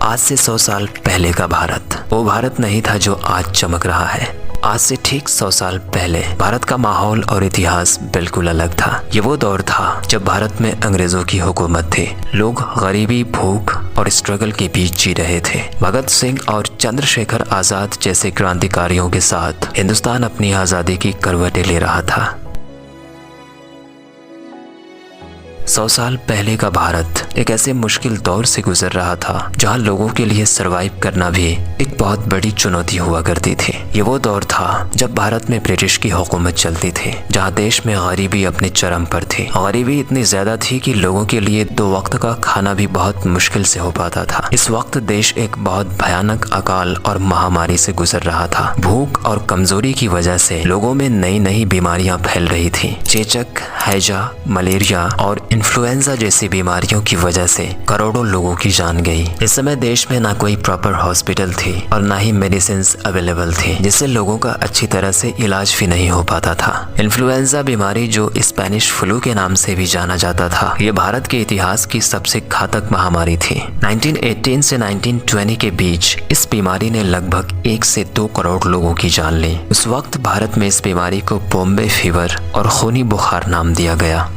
आज से 100 साल पहले का भारत वो भारत नहीं था जो आज चमक रहा है। आज से ठीक 100 साल पहले भारत का माहौल और इतिहास बिल्कुल अलग था। ये वो दौर था जब भारत में अंग्रेजों की हुकूमत थी। लोग गरीबी, भूख और स्ट्रगल के बीच जी रहे थे। भगत सिंह और चंद्रशेखर आजाद जैसे क्रांतिकारियों के साथ हिंदुस्तान अपनी आज़ादी की करवटें ले रहा था। 100 साल पहले का भारत एक ऐसे मुश्किल दौर से गुजर रहा था जहां लोगों के लिए सरवाइव करना भी एक बहुत बड़ी चुनौती हुआ करती थी। ये वो दौर था जब भारत में ब्रिटिश की हुकूमत चलती थी, जहां देश में गरीबी अपने चरम पर थी। गरीबी इतनी ज्यादा थी कि लोगों के लिए 2 वक्त का खाना भी बहुत मुश्किल से हो पाता था। इस वक्त देश एक बहुत भयानक अकाल और महामारी से गुजर रहा था। भूख और कमजोरी की वजह से लोगों में नई नई बीमारियां फैल रही थी। चेचक, हैजा, मलेरिया और इन्फ्लुएंजा जैसी बीमारियों की वजह से करोड़ों लोगों की जान गई। इस समय देश में ना कोई प्रॉपर हॉस्पिटल थी और ना ही मेडिसिन अवेलेबल थी, जिससे लोगों का अच्छी तरह से इलाज भी नहीं हो पाता था। इन्फ्लुएंजा बीमारी, जो स्पेनिश फ्लू के नाम से भी जाना जाता था, ये भारत के इतिहास की सबसे घातक महामारी थी। 1918 से 1920 के बीच इस बीमारी ने लगभग 1 से 2 करोड़ लोगों की जान ली। उस वक्त भारत में इस बीमारी को बॉम्बे फीवर और खूनी बुखार नाम दिया गया।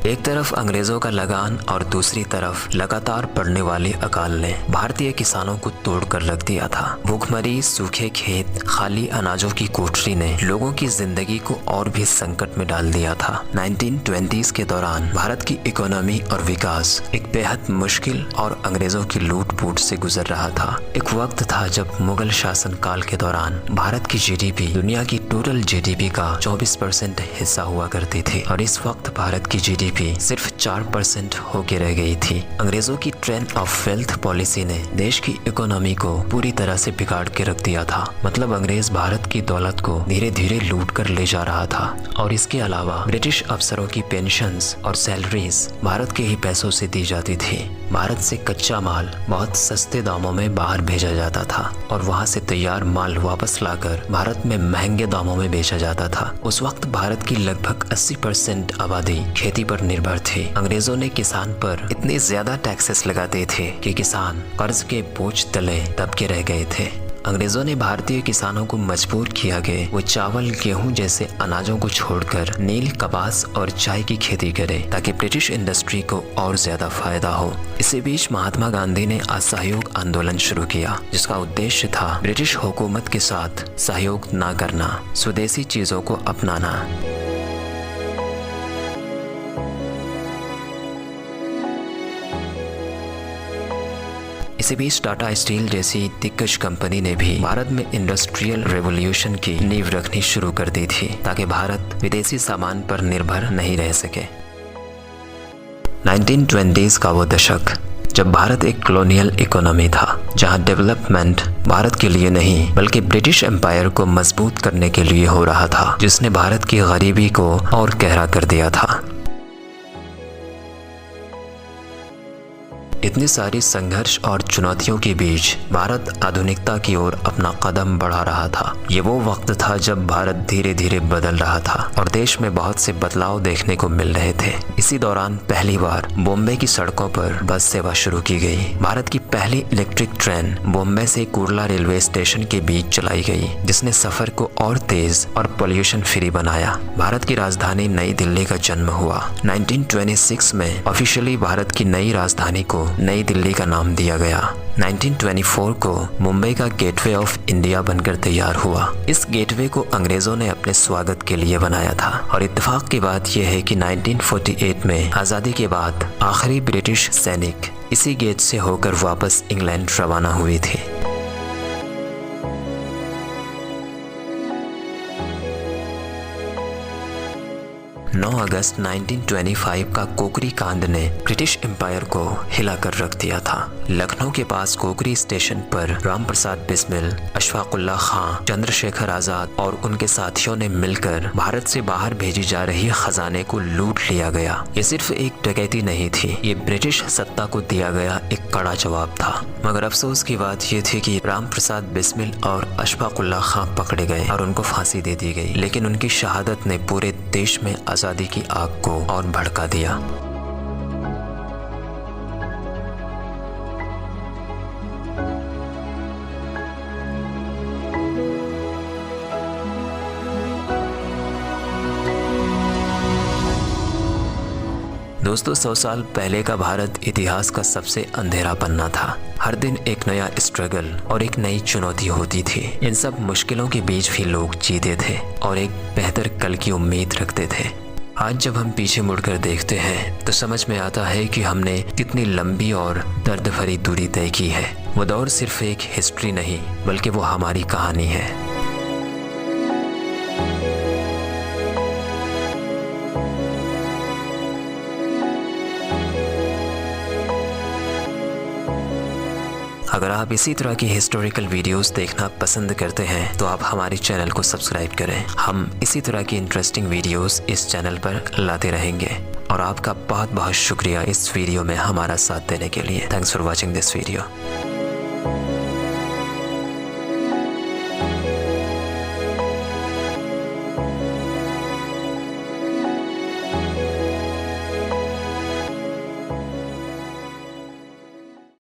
एक तरफ अंग्रेजों का लगान और दूसरी तरफ लगातार बढ़ने वाले अकाल ने भारतीय किसानों को तोड़कर रख दिया था। भूखमरी, सूखे खेत, खाली अनाजों की कोठरी ने लोगों की जिंदगी को और भी संकट में डाल दिया था। 1920s के दौरान भारत की इकोनॉमी और विकास एक बेहद मुश्किल और अंग्रेजों की लूट-फूट से गुजर रहा था। एक वक्त था जब मुगल शासन काल के दौरान भारत की जीडीपी दुनिया की टोटल जीडीपी का 24% हिस्सा हुआ करती थी और इस वक्त भारत की जीडीपी सिर्फ 4% होके रह गई थी। अंग्रेजों की ट्रेंड ऑफ वेल्थ पॉलिसी ने देश की इकोनॉमी को पूरी तरह से बिगाड़ के रख दिया था। मतलब अंग्रेज भारत की दौलत को धीरे धीरे लूट कर ले जा रहा था और इसके अलावा ब्रिटिश अफसरों की पेंशन्स और सैलरीज भारत के ही पैसों से दी जाती थी। भारत से कच्चा माल बहुत सस्ते दामों में बाहर भेजा जाता था और वहां से तैयार माल वापस लाकर भारत में महंगे दामों में बेचा जाता था। उस वक्त भारत की लगभग 80% आबादी खेती पर निर्भर थे। अंग्रेजों ने किसान पर इतने ज्यादा टैक्सेस लगाते थे कि किसान कर्ज के बोझ तले दबके रह गए थे। अंग्रेजों ने भारतीय किसानों को मजबूर किया कि वो चावल, गेहूं जैसे अनाजों को छोड़कर नील, कपास और चाय की खेती करें ताकि ब्रिटिश इंडस्ट्री को और ज्यादा फायदा हो। इसी बीच महात्मा गांधी ने असहयोग आंदोलन शुरू किया, जिसका उद्देश्य था ब्रिटिश हुकूमत के साथ सहयोग न करना, स्वदेशी चीजों को अपनाना। इसी बीच टाटा स्टील जैसी दिग्गज कंपनी ने भी भारत में इंडस्ट्रियल रेवोल्यूशन की नींव रखनी शुरू कर दी थी ताकि भारत विदेशी सामान पर निर्भर नहीं रह सके। 1920s का वो दशक जब भारत एक कॉलोनियल इकोनॉमी था, जहां डेवलपमेंट भारत के लिए नहीं बल्कि ब्रिटिश एम्पायर को मजबूत करने के लिए हो रहा था, जिसने भारत की गरीबी को और गहरा कर दिया था। इतनी सारी संघर्ष और चुनौतियों के बीच भारत आधुनिकता की ओर अपना कदम बढ़ा रहा था। ये वो वक्त था जब भारत धीरे धीरे बदल रहा था और देश में बहुत से बदलाव देखने को मिल रहे थे। इसी दौरान पहली बार बॉम्बे की सड़कों पर बस सेवा शुरू की गई। भारत की पहली इलेक्ट्रिक ट्रेन बॉम्बे से कुर्ला रेलवे स्टेशन के बीच चलाई गई, जिसने सफर को और तेज और पोल्यूशन फ्री बनाया। भारत की राजधानी नई दिल्ली का जन्म हुआ। 1926 में ऑफिशियली भारत की नई राजधानी को नई दिल्ली का नाम दिया गया। 1924 को मुंबई का गेटवे ऑफ इंडिया बनकर तैयार हुआ। इस गेटवे को अंग्रेजों ने अपने स्वागत के लिए बनाया था और इत्तेफाक की बात यह है कि 1948 में आज़ादी के बाद आखिरी ब्रिटिश सैनिक इसी गेट से होकर वापस इंग्लैंड रवाना हुए थे। 9 अगस्त 1925 का कोकरी कांड ने ब्रिटिश एम्पायर को हिलाकर रख दिया था। लखनऊ के पास कोकरी स्टेशन पर राम प्रसाद बिस्मिल, अशफाकुल्ला खां, चंद्रशेखर आजाद और उनके साथियों ने मिलकर भारत से बाहर भेजी जा रही खजाने को लूट लिया गया। ये सिर्फ एक डकैती नहीं थी, ये ब्रिटिश सत्ता को दिया गया एक कड़ा जवाब था। मगर अफसोस की बात ये थी कि राम प्रसाद बिस्मिल और अशफाकुल्ला खां पकड़े गए और उनको फांसी दे दी गई, लेकिन उनकी शहादत ने पूरे देश में आजादी की आग को और भड़का दिया। दोस्तों 100 साल पहले का भारत इतिहास का सबसे अंधेरा पन्ना था। हर दिन एक नया स्ट्रगल और एक नई चुनौती होती थी। इन सब मुश्किलों के बीच भी लोग जीते थे और एक बेहतर कल की उम्मीद रखते थे। आज जब हम पीछे मुड़कर देखते हैं तो समझ में आता है कि हमने कितनी लंबी और दर्द भरी दूरी तय की है। वो दौर सिर्फ एक हिस्ट्री नहीं बल्कि वो हमारी कहानी है। अगर आप इसी तरह की हिस्टोरिकल वीडियोस देखना पसंद करते हैं तो आप हमारे चैनल को सब्सक्राइब करें। हम इसी तरह की इंटरेस्टिंग वीडियोस इस चैनल पर लाते रहेंगे और आपका बहुत बहुत शुक्रिया इस वीडियो में हमारा साथ देने के लिए। Thanks for watching this video.